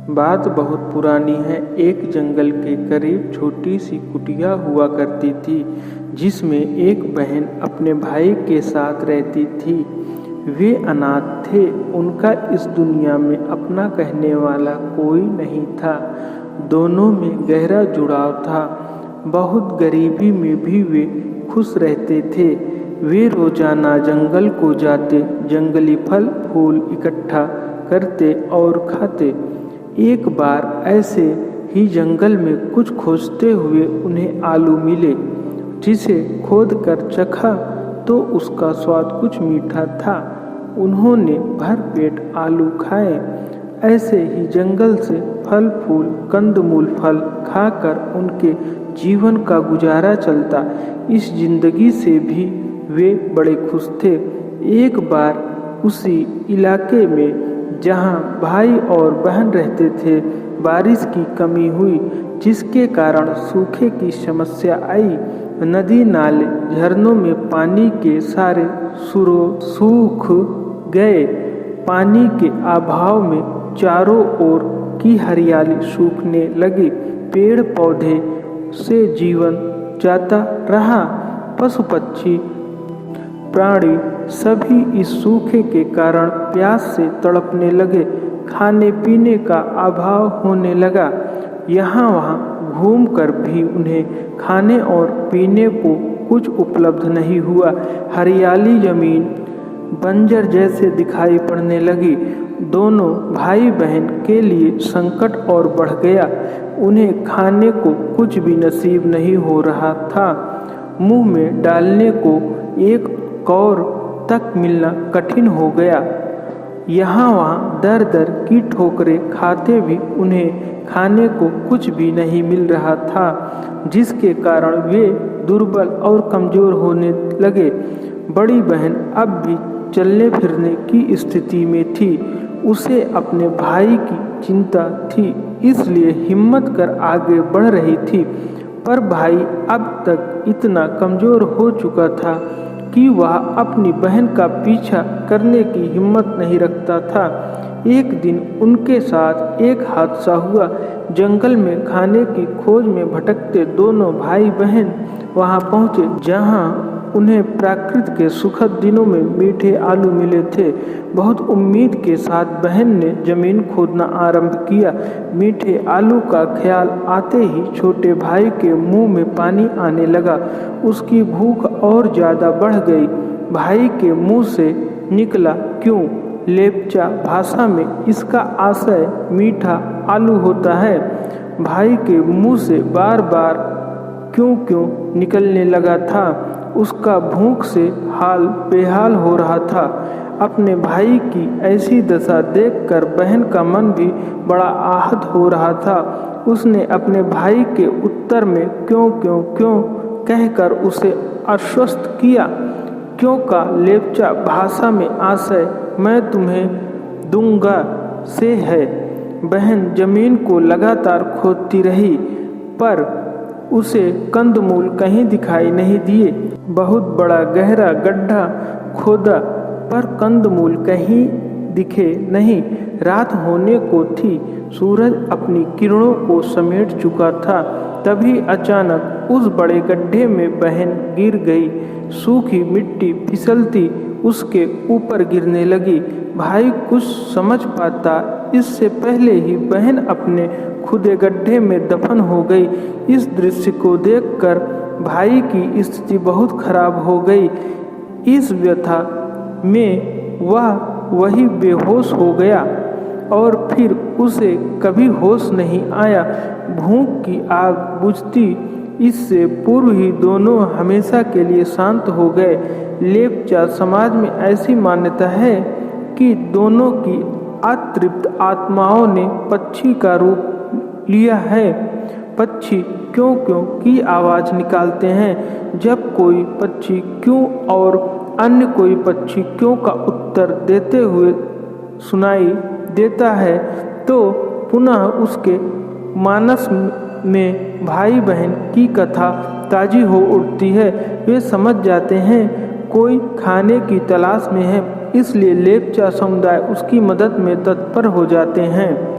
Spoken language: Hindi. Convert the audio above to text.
बात बहुत पुरानी है। एक जंगल के करीब छोटी सी कुटिया हुआ करती थी, जिसमें एक बहन अपने भाई के साथ रहती थी। वे अनाथ थे। उनका इस दुनिया में अपना कहने वाला कोई नहीं था। दोनों में गहरा जुड़ाव था। बहुत गरीबी में भी वे खुश रहते थे। वे रोजाना जंगल को जाते, जंगली फल फूल इकट्ठा करते और खाते। एक बार ऐसे ही जंगल में कुछ खोजते हुए उन्हें आलू मिले, जिसे खोद कर चखा तो उसका स्वाद कुछ मीठा था। उन्होंने भर पेट आलू खाए। ऐसे ही जंगल से फल फूल कंदमूल फल खाकर उनके जीवन का गुजारा चलता। इस जिंदगी से भी वे बड़े खुश थे। एक बार उसी इलाके में जहां भाई और बहन रहते थे, बारिश की कमी हुई, जिसके कारण सूखे की समस्या आई। नदी नाले झरनों में पानी के सारे स्रोत सूख गए। पानी के अभाव में चारों ओर की हरियाली सूखने लगी। पेड़ पौधे से जीवन जाता रहा। पशु पक्षी प्राणी सभी इस सूखे के कारण प्यास से तड़पने लगे। खाने पीने का अभाव होने लगा। यहाँ वहाँ घूमकर भी उन्हें खाने और पीने को कुछ उपलब्ध नहीं हुआ। हरियाली जमीन बंजर जैसे दिखाई पड़ने लगी। दोनों भाई बहन के लिए संकट और बढ़ गया। उन्हें खाने को कुछ भी नसीब नहीं हो रहा था। मुंह में डालने को एक कौर तक मिलना कठिन हो गया। यहाँ वहाँ दर दर की ठोकरें खाते भी उन्हें खाने को कुछ भी नहीं मिल रहा था, जिसके कारण वे दुर्बल और कमज़ोर होने लगे। बड़ी बहन अब भी चलने फिरने की स्थिति में थी। उसे अपने भाई की चिंता थी, इसलिए हिम्मत कर आगे बढ़ रही थी। पर भाई अब तक इतना कमज़ोर हो चुका था कि वह अपनी बहन का पीछा करने की हिम्मत नहीं रखता था। एक दिन उनके साथ एक हादसा हुआ। जंगल में खाने की खोज में भटकते दोनों भाई बहन वहां पहुंचे, जहां उन्हें प्रकृति के सुखद दिनों में मीठे आलू मिले थे। बहुत उम्मीद के साथ बहन ने जमीन खोदना आरंभ किया। मीठे आलू का ख्याल आते ही छोटे भाई के मुंह में पानी आने लगा। उसकी भूख और ज़्यादा बढ़ गई। भाई के मुंह से निकला, क्यों? लेप्चा भाषा में इसका आशय मीठा आलू होता है। भाई के मुंह से बार बार क्यों क्यों निकलने लगा था। उसका भूख से हाल बेहाल हो रहा था। अपने भाई की ऐसी दशा देखकर बहन का मन भी बड़ा आहत हो रहा था। उसने अपने भाई के उत्तर में क्यों क्यों क्यों कहकर उसे आश्वस्त किया। क्यों का लेप्चा भाषा में आशय मैं तुम्हें दूंगा से है। बहन जमीन को लगातार खोदती रही, पर उसे कंदमूल कहीं दिखाई नहीं दिए। बहुत बड़ा गहरा गड्ढा खोदा, पर कंदमूल कहीं दिखे नहीं। रात होने को थी। सूरज अपनी किरणों को समेट चुका था। तभी अचानक उस बड़े गड्ढे में बहन गिर गई। सूखी मिट्टी फिसलती उसके ऊपर गिरने लगी। भाई कुछ समझ पाता इससे पहले ही बहन अपने खुदे गड्ढे में दफन हो गई। इस दृश्य को देखकर भाई की स्थिति बहुत खराब हो गई। इस व्यथा में वह वही बेहोश हो गया और फिर उसे कभी होश नहीं आया। भूख की आग बुझती इससे पूर्व ही दोनों हमेशा के लिए शांत हो गए। लेप्चा समाज में ऐसी मान्यता है कि दोनों की अतृप्त आत्माओं ने पक्षी का रूप लिया है। पक्षी क्यों क्यों की आवाज़ निकालते हैं। जब कोई पक्षी क्यों और अन्य कोई पक्षी क्यों का उत्तर देते हुए सुनाई देता है, तो पुनः उसके मानस में भाई बहन की कथा ताजी हो उठती है। वे समझ जाते हैं कोई खाने की तलाश में है, इसलिए लेप्चा समुदाय उसकी मदद में तत्पर हो जाते हैं।